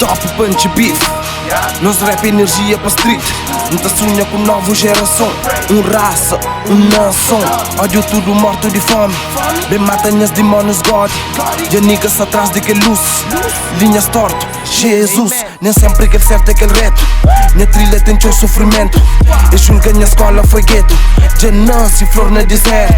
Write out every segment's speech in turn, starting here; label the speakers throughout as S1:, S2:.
S1: top punch beef. Nós rap energia pra street. Não tá sonha com nova geração. Raça, nação. Ódio tudo morto de fome. Bem matam as demônios God. Já niggas atrás de que luz. Linhas torto, Jesus. Nem sempre que certo é que reto. Minha trilha tem teu sofrimento. Eu julgo que a escola foi gueto. Já nasce flor no deserto.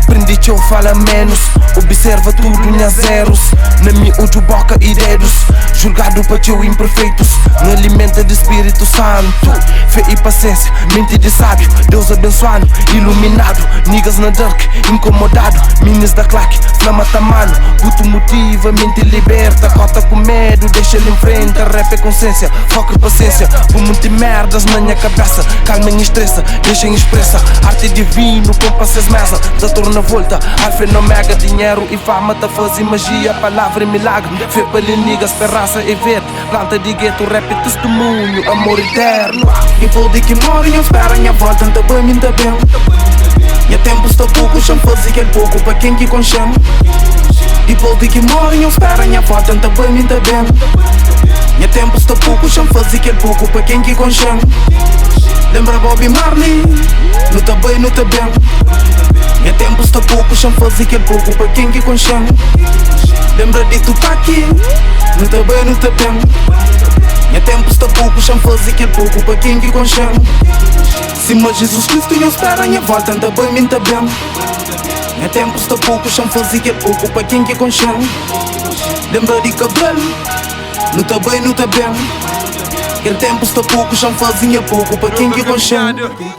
S1: Prendi teu fala menos. Observa tudo em zeros. Na minha ujo boca e dedos. Julgado para teu imperfeitos. Me alimenta de Espírito Santo. Fé e paciência, mente de sábio. Deus abençoado, iluminado. Niggas na dark, incomodado. Minis da claque, flama tá mano. Puto motiva, mente liberta. Cota com medo, deixa ele em frente. Rap é consciência, foco e paciência. Por muito merdas na minha cabeça. Calma e estressa, deixem expressa. Arte divino, com passes mesa. Da torna volta, alfa e omega. Dinheiro e fama, tá fazem magia. Palavra e milagre, fé para niggas, raça e verde. Planta de gueto, rap e testemunho. Amor eterno.
S2: E vou de que morem, eu espero a minha volta. Anda bem, me anda bem. Minha tempo está pouco, chão fazer aquele pouco para quem que conchama. E vou de que morem, eu espero a minha volta. Anda bem, me anda bem. Minha tempo está pouco, chão fazer aquele pouco para quem que conchama. Lembra Bobby Marley? Não tá bem, não tá bem. Minha tempo está pouco, chão fazer aquele pouco para quem que conchama. Lembra de Tupac? Não tá bem, não tá bem. Minha tempo está pouco, chão fazer aquele pouco para quem que conchama. Cima Jesus Cristo eu espero a minha volta, anda bem, me anda bem. Minha tempo está pouco, chão fazer aquele pouco para quem que conchama. Lembra de cabelo? Não tá bem, não tá bem. Aquele tempo está pouco, chão fazia pouco para quem que conchama.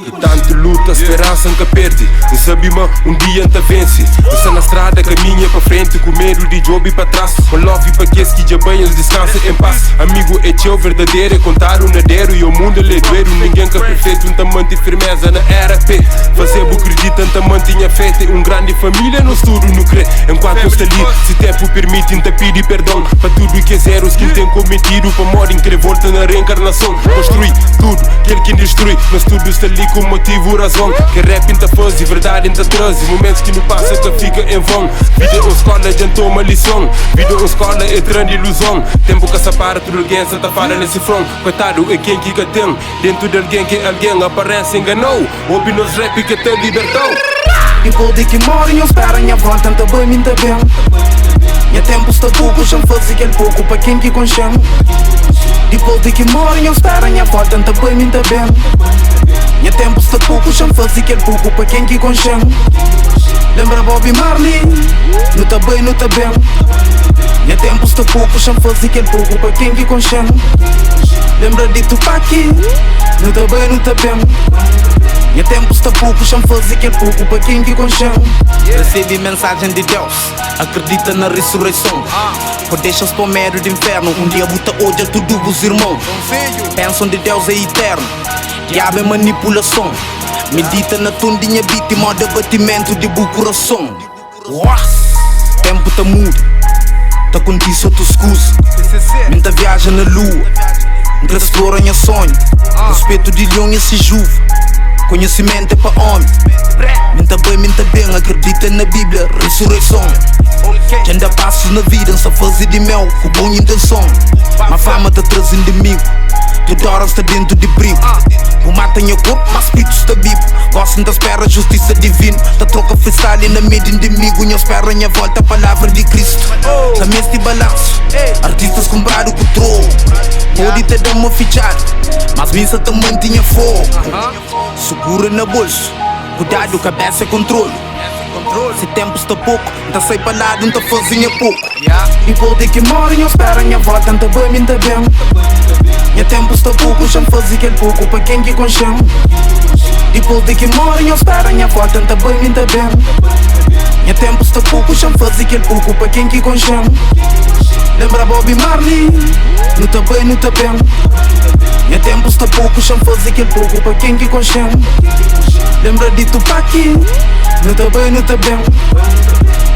S1: E tanto luta, esperança nunca perde. Não sabe, mas um dia nunca vence. Você na estrada caminha para frente, com medo de job e para trás. Com love para que já banhos descansa em paz. Amigo é teu verdadeiro, é contar o nadeiro. E o mundo é ledoeiro, ninguém que é perfeito. Não mantém firmeza na RP. Fazer o acredita, não mantinha fé. Tem grande família, não estudo, não crê. Enquanto está ali, se tempo permite, não pedir perdão. Para tudo que é zero, os que tem cometido. Para morrer, querer volta na reencarnação. Construir tudo, aquele que destrói. Mas tudo está ali com motivo, razão. Que rap ainda faz e verdade ainda traz. Momentos que não passa que fica em vão. Vida é uma escola, adiantou uma lição. Vida é uma escola, é grande ilusão. Tempo que se para, tudo alguém se tá fora nesse front. Coitado é quem que tem. Dentro de alguém que alguém aparece enganou. Ouve nos rap que te libertou.
S2: E vou de que morem, eu espero a minha volta, anda bem, me anda bem. Minha tempo está pouco, chão fazer aquele pouco para quem que conchama. E vou de que morem, eu espero a minha volta, anda bem, me anda bem. Minha tempo está pouco, chão fazer aquele pouco para quem que conchama. Lembra Bobby Marley? Não tá bem, não tá bem. Minha tempo está pouco, chão fazer aquele pouco para quem que conchama. Lembra de Tupac? Não tá bem, não tá bem. Minha tempo está pouco, chão fazer aquele pouco para quem que conchama. Recebi mensagem de Deus, acredita na ressurreição. Ou deixas para o medo do inferno. Um dia buta odia tudo vos irmão. Pensam de Deus é eterno. Diabo é manipulação. Medita na tondinha beat e modo abatimento de bom coração. Tempo tá muda, tá com disso outro escuso. Minta viaja na lua, explora minha sonho. Respeito de leão e se juve. Conhecimento é para homem. Minta bem, acredita na Bíblia, ressurreição. Já anda passos na vida, só fazer de mel, com boa intenção. Mas fama tá trazendo inimigo, toda hora está dentro de brigo. O mata em corpo, mas espírito está vivo. Gostam da espera, justiça divina. Da troca freestyle na mídia inimigo. Eu espero a minha volta, a palavra de Cristo. Também de balanço, artistas compraram o controle. Pode te dar uma fichada, mas missa também tinha fogo. Segura na bolsa, cuidado, cabeça é controle. Se tempo está pouco, não sei para lá, não tá fazendo pouco. E vou de que morem, eu espero a minha volta, anda bem, me anda bem. Minha tempo está pouco, chão fazer aquele pouco para quem que conchama. E vou de que morem, eu espero a minha volta, anda bem, me anda bem. Minha tempo está pouco, chão fazer aquele pouco para quem que conchama. Lembra Bobby Marley? Não tá bem, não tá bem. Minha tempo está pouco, chão fazer aquele pouco para quem que conchama. Lembra de Tupac? Não tá bem, não tá bem.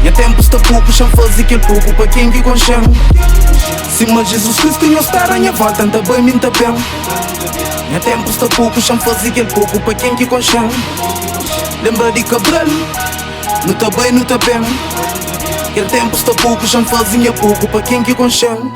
S2: Minha tempo está pouco, chão fazer aquele pouco para quem que conchama. Cima Jesus Cristo eu espero a minha volta, anda bem, me anda bem. Minha tempo está pouco, chão fazer aquele pouco para quem que conchama. Lembra de cabelo? Não tá bem, não tá bem. Aquele tempo está pouco, chão fazia pouco para quem que conchama.